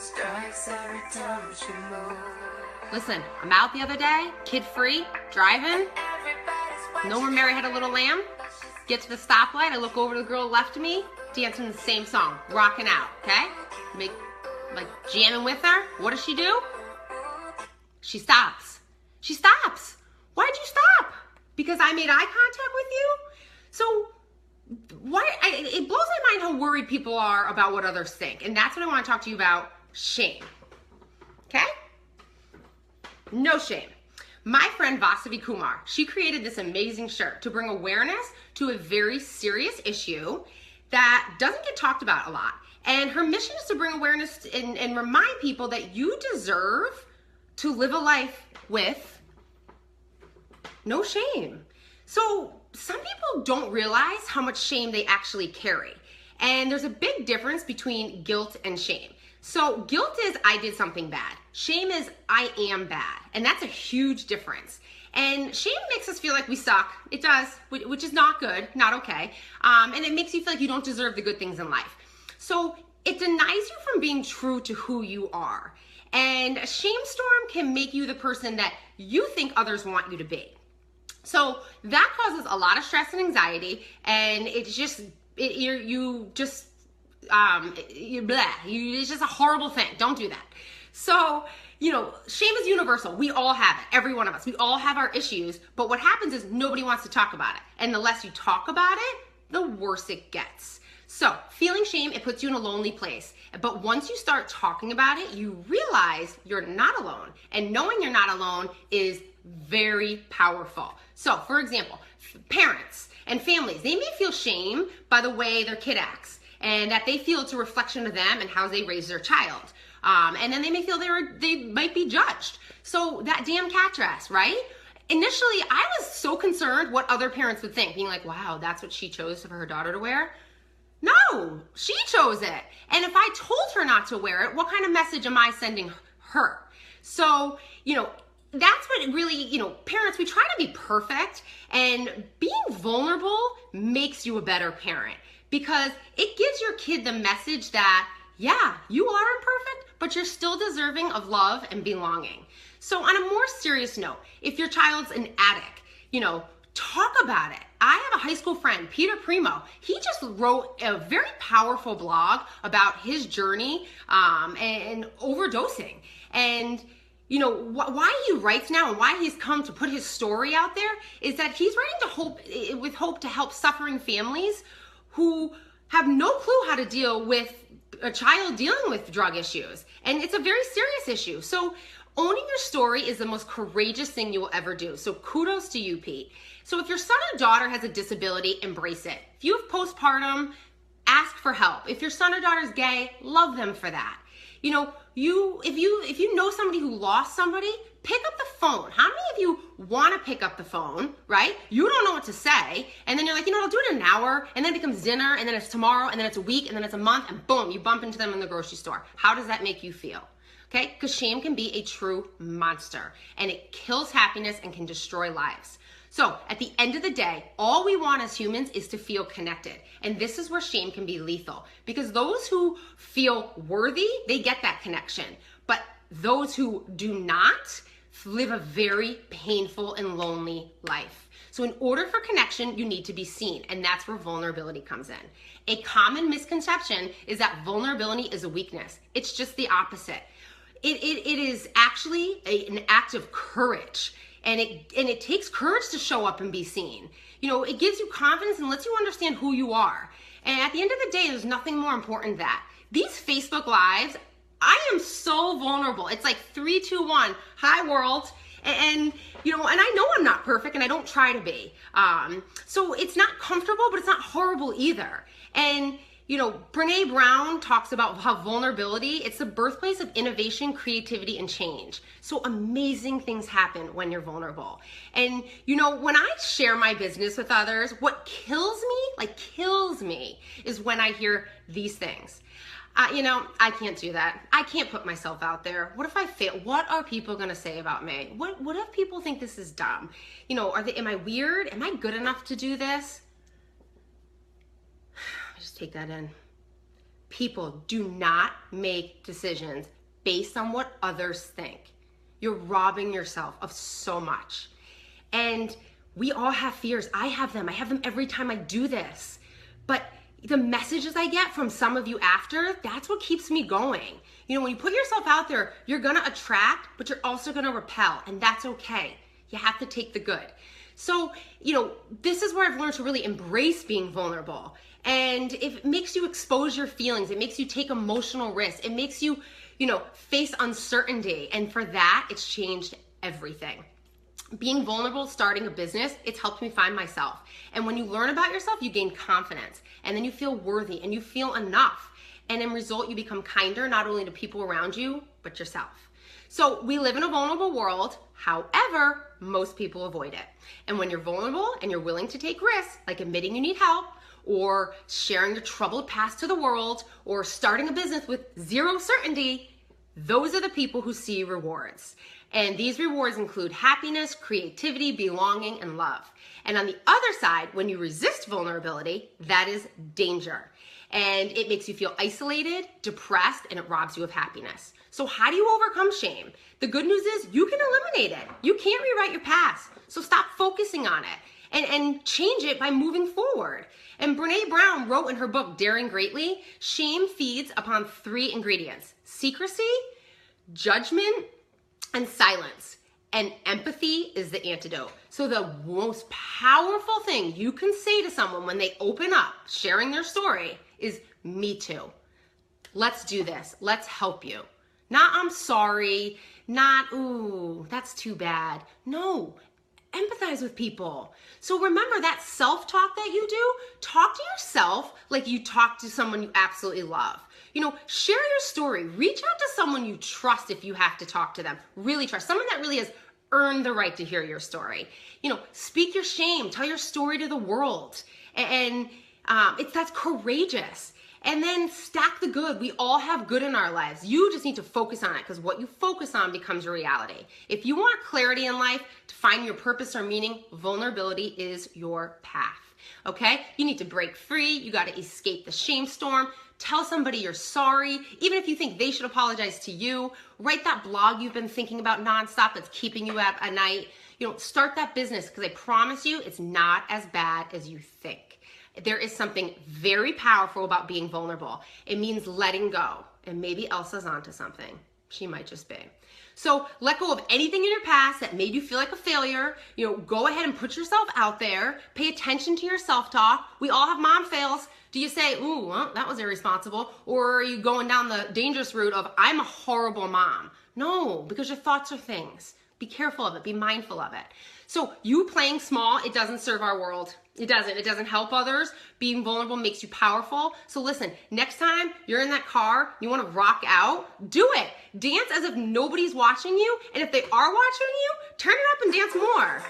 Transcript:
Strikes every time she moves. Listen, I'm out the other day, kid-free, driving. Know where Mary Had a Little Lamb? Get to the stoplight, I look over to the girl left of me, dancing the same song, rocking out, okay? Jamming with her. What does she do? She stops. She stops. Why'd you stop? Because I made eye contact with you? So, it blows my mind how worried people are about what others think. And that's what I want to talk to you about, shame. Okay? No shame. My friend Vasavi Kumar, she created this amazing shirt to bring awareness to a very serious issue that doesn't get talked about a lot. And her mission is to bring awareness and remind people that you deserve to live a life with no shame. So some people don't realize how much shame they actually carry. And there's a big difference between guilt and shame. So guilt is I did something bad. Shame is I am bad. And that's a huge difference. And shame makes us feel like we suck. It does, which is not good, not okay. And it makes you feel like you don't deserve the good things in life. So it denies you from being true to who you are. And a shame storm can make you the person that you think others want you to be. So that causes a lot of stress and anxiety, and it's just, it's just a horrible thing. Don't do that. So, shame is universal. We all have it, every one of us. We all have our issues, but what happens is nobody wants to talk about it. And the less you talk about it, the worse it gets. So feeling shame, it puts you in a lonely place. But once you start talking about it, you realize you're not alone. And knowing you're not alone is very powerful. So for example, parents and families, they may feel shame by the way their kid acts and that they feel it's a reflection of them and how they raise their child. And then they may feel they might be judged. So that damn cat dress, right? Initially, I was so concerned what other parents would think, being like, wow, that's what she chose for her daughter to wear. No, she chose it. And if I told her not to wear it, what kind of message am I sending her? So, that's what really, parents, we try to be perfect, and being vulnerable makes you a better parent because it gives your kid the message that, yeah, you are imperfect, but you're still deserving of love and belonging. So on a more serious note, if your child's an addict, talk about it. I have a high school friend, Peter Primo. He just wrote a very powerful blog about his journey and overdosing. And why he writes now and why he's come to put his story out there is that he's writing with hope to help suffering families who have no clue how to deal with a child dealing with drug issues. And it's a very serious issue. So owning your story is the most courageous thing you will ever do. So kudos to you, Pete. So if your son or daughter has a disability, embrace it. If you have postpartum, ask for help. If your son or daughter is gay, love them for that. If you know somebody who lost somebody, pick up the phone. How many of you want to pick up the phone, right? You don't know what to say, and then you're like, I'll do it in an hour, and then it becomes dinner, and then it's tomorrow, and then it's a week, and then it's a month, and boom, you bump into them in the grocery store. How does that make you feel? Okay, because shame can be a true monster, and it kills happiness and can destroy lives. So at the end of the day, all we want as humans is to feel connected. And this is where shame can be lethal because those who feel worthy, they get that connection. But those who do not live a very painful and lonely life. So in order for connection, you need to be seen, and that's where vulnerability comes in. A common misconception is that vulnerability is a weakness. It's just the opposite. It is actually an act of courage. And it takes courage to show up and be seen. It gives you confidence and lets you understand who you are. And at the end of the day, there's nothing more important than that. These Facebook Lives, I am so vulnerable. It's like 3, 2, 1, hi world. And I know I'm not perfect and I don't try to be. So it's not comfortable, but it's not horrible either. And Brené Brown talks about how vulnerability, it's the birthplace of innovation, creativity, and change. So amazing things happen when you're vulnerable. And, when I share my business with others, what kills me, is when I hear these things. I can't do that. I can't put myself out there. What if I fail? What are people going to say about me? What if people think this is dumb? Am I weird? Am I good enough to do this? Take that in. People, do not make decisions based on what others think. You're robbing yourself of so much. And we all have fears. I have them every time I do this. But the messages I get from some of you after, that's what keeps me going. You know, when you put yourself out there, you're gonna attract, but you're also gonna repel, and that's okay. You have to take the good. So, you know, this is where I've learned to really embrace being vulnerable. And it makes you expose your feelings. It makes you take emotional risks. It makes you, you know, face uncertainty. And for that, it's changed everything. Being vulnerable, starting a business, it's helped me find myself. And when you learn about yourself, you gain confidence. And then you feel worthy and you feel enough. And in result, you become kinder, not only to people around you, but yourself. So we live in a vulnerable world. However, most people avoid it. And when you're vulnerable and you're willing to take risks, like admitting you need help, or sharing your troubled past to the world, or starting a business with zero certainty, those are the people who see rewards. And these rewards include happiness, creativity, belonging, and love. And on the other side, when you resist vulnerability, that is danger. And it makes you feel isolated, depressed, and it robs you of happiness. So how do you overcome shame? The good news is you can eliminate it. You can't rewrite your past. So stop focusing on it and change it by moving forward. And Brené Brown wrote in her book, Daring Greatly, shame feeds upon 3 ingredients: secrecy, judgment, and silence. And empathy is the antidote. So the most powerful thing you can say to someone when they open up, sharing their story, is me too. Let's do this. Let's help you. Not I'm sorry, not ooh, that's too bad. No, empathize with people. So remember that self-talk that you do, talk to yourself like you talk to someone you absolutely love. You know, share your story. Reach out to someone you trust if you have to talk to them. Really trust. Someone that really has earned the right to hear your story. You know, speak your shame. Tell your story to the world. And that's courageous. And then stack the good. We all have good in our lives. You just need to focus on it, because what you focus on becomes your reality. If you want clarity in life, to find your purpose or meaning, vulnerability is your path. Okay? You need to break free. You got to escape the shame storm. Tell somebody you're sorry, even if you think they should apologize to you. Write that blog you've been thinking about nonstop that's keeping you up at night. You know, start that business, because I promise you it's not as bad as you think. There is something very powerful about being vulnerable. It means letting go. And maybe Elsa's onto something. She might just be. So let go of anything in your past that made you feel like a failure. You know, go ahead and put yourself out there. Pay attention to your self-talk. We all have mom fails. Do you say, ooh, well, that was irresponsible? Or are you going down the dangerous route of, I'm a horrible mom? No, because your thoughts are things. Be careful of it. Be mindful of it. So you playing small, it doesn't serve our world. It doesn't. It doesn't help others. Being vulnerable makes you powerful. So listen, next time you're in that car, you want to rock out, do it. Dance as if nobody's watching you. And if they are watching you, turn it up and dance more.